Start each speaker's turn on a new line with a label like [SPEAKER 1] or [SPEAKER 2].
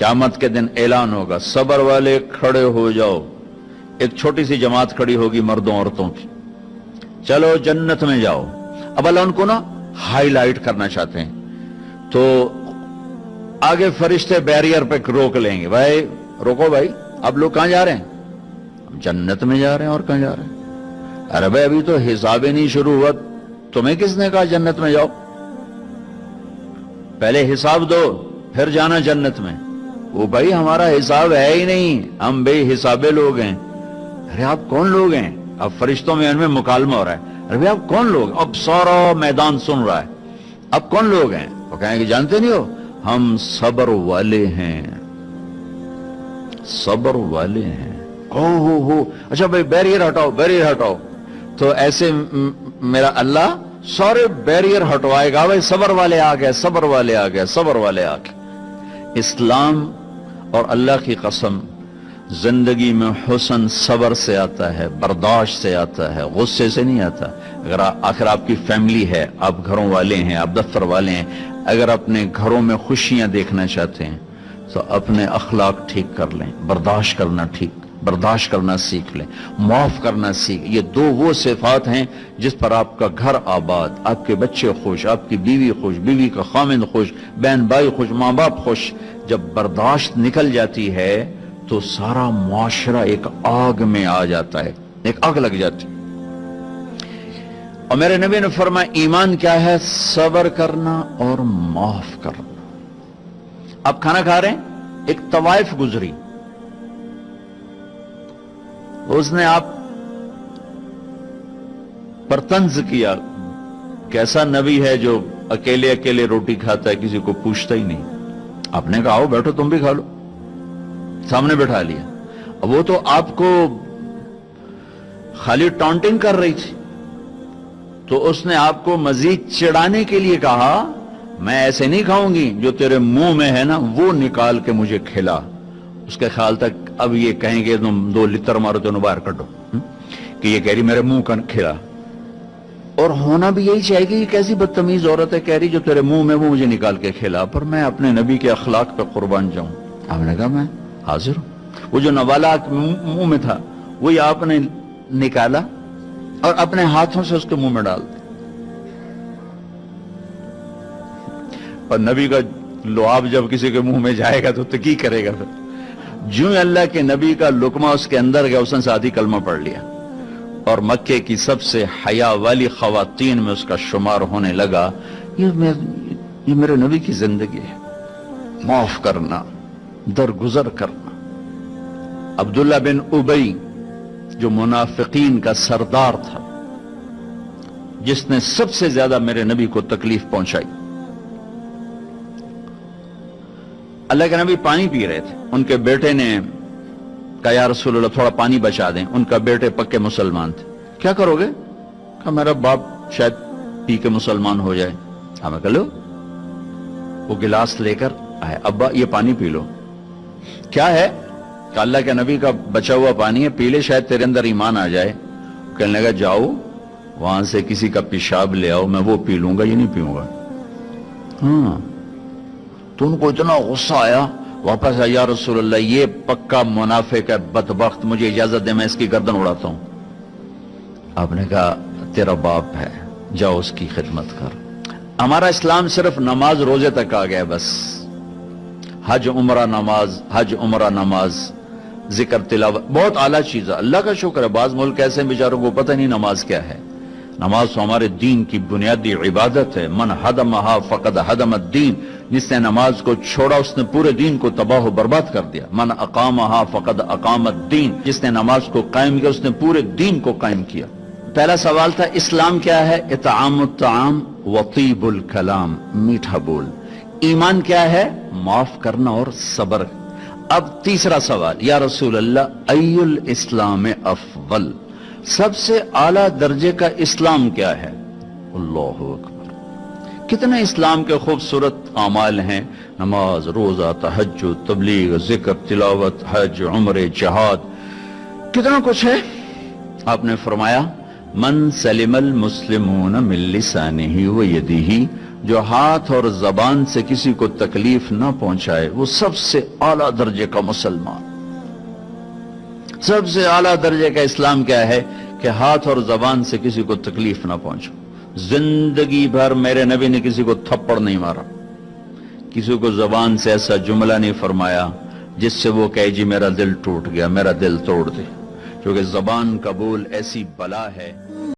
[SPEAKER 1] क़यामत के दिन ऐलान होगा, सबर वाले खड़े हो जाओ। एक छोटी सी जमात खड़ी होगी मर्दों औरतों की, चलो जन्नत में जाओ। अब अल्लाह उनको ना हाईलाइट करना चाहते हैं, तो आगे फरिश्ते बैरियर पे रोक लेंगे, भाई रोको भाई, आप लोग कहां जा रहे हैं? हम जन्नत में जा रहे हैं। और कहां जा रहे हैं? अरे भाई अभी तो हिसाब ही नहीं शुरू हुआ, तुम्हें किसने कहा जन्नत में जाओ? पहले हिसाब दो फिर जाना जन्नत में। वो भाई हमारा हिसाब है ही नहीं, हम बेहिसाबे लोग हैं। अरे आप कौन लोग हैं? अब फरिश्तों में इनमें मुकालमा हो रहा है, अरे भाई आप कौन लोग? अब सारा मैदान सुन रहा है, अब कौन लोग हैं? वो कहेंगे जानते नहीं हो, हम सबर वाले हैं, सबर वाले हैं। हो अच्छा भाई बैरियर हटाओ, बैरियर हटाओ। तो ऐसे मेरा अल्लाह सारे बैरियर हटवाएगा, भाई सबर वाले आ गए, सबर वाले आ गए, सबर वाले आ गए। इस्लाम और अल्लाह की कसम, जिंदगी में हुस्न सबर से आता है, बर्दाश्त से आता है, गुस्से से नहीं आता। अगर आखिर आपकी फैमिली है, आप घरों वाले हैं, आप दफ्तर वाले हैं, अगर अपने घरों में खुशियां देखना चाहते हैं तो अपने अखलाक ठीक कर लें, बर्दाश्त करना सीख लें, माफ करना सीख। ये दो वो सिफात हैं जिस पर आपका घर आबाद, आपके बच्चे खुश, आपकी बीवी खुश, बीवी का खामिंद खुश, बहन भाई खुश, माँ बाप खुश। जब बर्दाश्त निकल जाती है तो सारा मुआशरा एक आग में आ जाता है, एक आग लग जाती है। और मेरे नबी ने फरमाया ईमान क्या है? सबर करना और माफ करना। आप खाना खा रहे हैं, एक तवाइफ गुजरी, उसने आप पर तंज किया, कैसा नबी है जो अकेले अकेले रोटी खाता है, किसी को पूछता ही नहीं। आपने कहा आओ बैठो तुम भी खा लो, सामने बैठा लिया। अब वो तो आपको खाली टॉन्टिंग कर रही थी, तो उसने आपको मजीद चिढ़ाने के लिए कहा मैं ऐसे नहीं खाऊंगी, जो तेरे मुंह में है ना वो निकाल के मुझे खिला। उसके ख्याल तक अब ये कहेंगे तुम 2 लितर मारो तो बाहर कटो, कि ये कह रही मेरे मुंह का खिला। और होना भी यही चाहिए कि ये कैसी बदतमीज औरत है, कह रही जो तेरे मुंह में वो मुझे निकाल के खिला। पर मैं अपने नबी के अखलाक पे कुर्बान जाऊं। आपने कहा मैं हाजिर हूं। वो जो नवाला मुंह में था वही आपने निकाला और अपने हाथों से उसके मुंह में डाल दिया। और नबी का लुआब जब किसी के मुंह में जाएगा तो की करेगा? फिर जो अल्लाह के नबी का लुकमा उसके अंदर गया, उसने साथ ही कलमा पढ़ लिया और मक्के की सबसे हया वाली खवातीन में उसका शुमार होने लगा। ये मेरे नबी की जिंदगी है, माफ करना, दरगुजर करना। अब्दुल्ला बिन उबई जो मुनाफिकीन का सरदार था, जिसने सबसे ज्यादा मेरे नबी को तकलीफ पहुंचाई। अल्लाह के नबी पानी पी रहे थे, उनके बेटे ने कहा या रसूल अल्लाह थोड़ा पानी बचा दें। उनका बेटे पक्के मुसलमान थे। क्या करोगे? कहा मेरा बाप शायद पी के मुसलमान हो जाए। हमें कह लो। वो गिलास लेकर आए, अब्बा ये पानी पी लो। क्या है? कि अल्लाह के नबी का बचा हुआ पानी है, पी ले, शायद तेरे अंदर ईमान आ जाए। कहने लगा जाओ वहां से किसी का पेशाब ले आओ, मैं वो पी लूंगा, ये नहीं पीऊंगा। हाँ, तो उनको इतना गुस्सा आया, वापस आया, या रसूल अल्लाह ये पक्का मुनाफिक है, बदबख्त, मुझे इजाजत दे मैं इसकी गर्दन उड़ाता हूं। आपने कहा तेरा बाप है, जाओ उसकी खिदमत कर। हमारा इस्लाम सिर्फ नमाज रोजे तक आ गया, बस हज उमरा नमाज, हज उमरा नमाज, जिक्र तिलावत, बहुत आला चीज है, अल्लाह का शुक्र है। बाज मुल्क ऐसे बेचारों को पता नहीं नमाज क्या है। नमाज तो हमारे दीन की बुनियादी इबादत है। मन हदमहा फकद हदम दीन, जिसने नमाज को छोड़ा उसने पूरे दीन को तबाह बर्बाद कर दिया। मन अकामहा फकद अकामत दीन, जिसने नमाज को कायम किया उसने पूरे दीन को कायम किया। पहला सवाल था इस्लाम क्या है? इत्आमुत ताम वतीबुल कलाम, मीठा बोल। ईमान क्या है? माफ करना और सब्र। अब तीसरा सवाल, या रसूल अल्लाह अय्युल इस्लाम अफवल, सबसे आला दर्जे का इस्लाम क्या है? अल्लाहु अकबर। कितने इस्लाम के खूबसूरत अमाल हैं, नमाज, रोजा, तहज्जुद, तबलीग, जिक्र, तिलावत, हज, उम्रे, जिहाद, कितना कुछ है। आपने फरमाया من سلم المسلمون من لسانہ و یدہ، جو ہاتھ اور زبان سے کسی کو تکلیف نہ پہنچائے وہ سب سے اعلیٰ درجے کا مسلمان۔ سب سے اعلیٰ درجے کا اسلام کیا ہے؟ کہ ہاتھ اور زبان سے کسی کو تکلیف نہ پہنچو۔ زندگی بھر میرے نبی نے کسی کو تھپڑ نہیں مارا، کسی کو زبان سے ایسا جملہ نہیں فرمایا جس سے وہ کہے جی میرا دل ٹوٹ گیا، میرا دل توڑ دے، کیونکہ زبان کا بول ایسی بلا ہے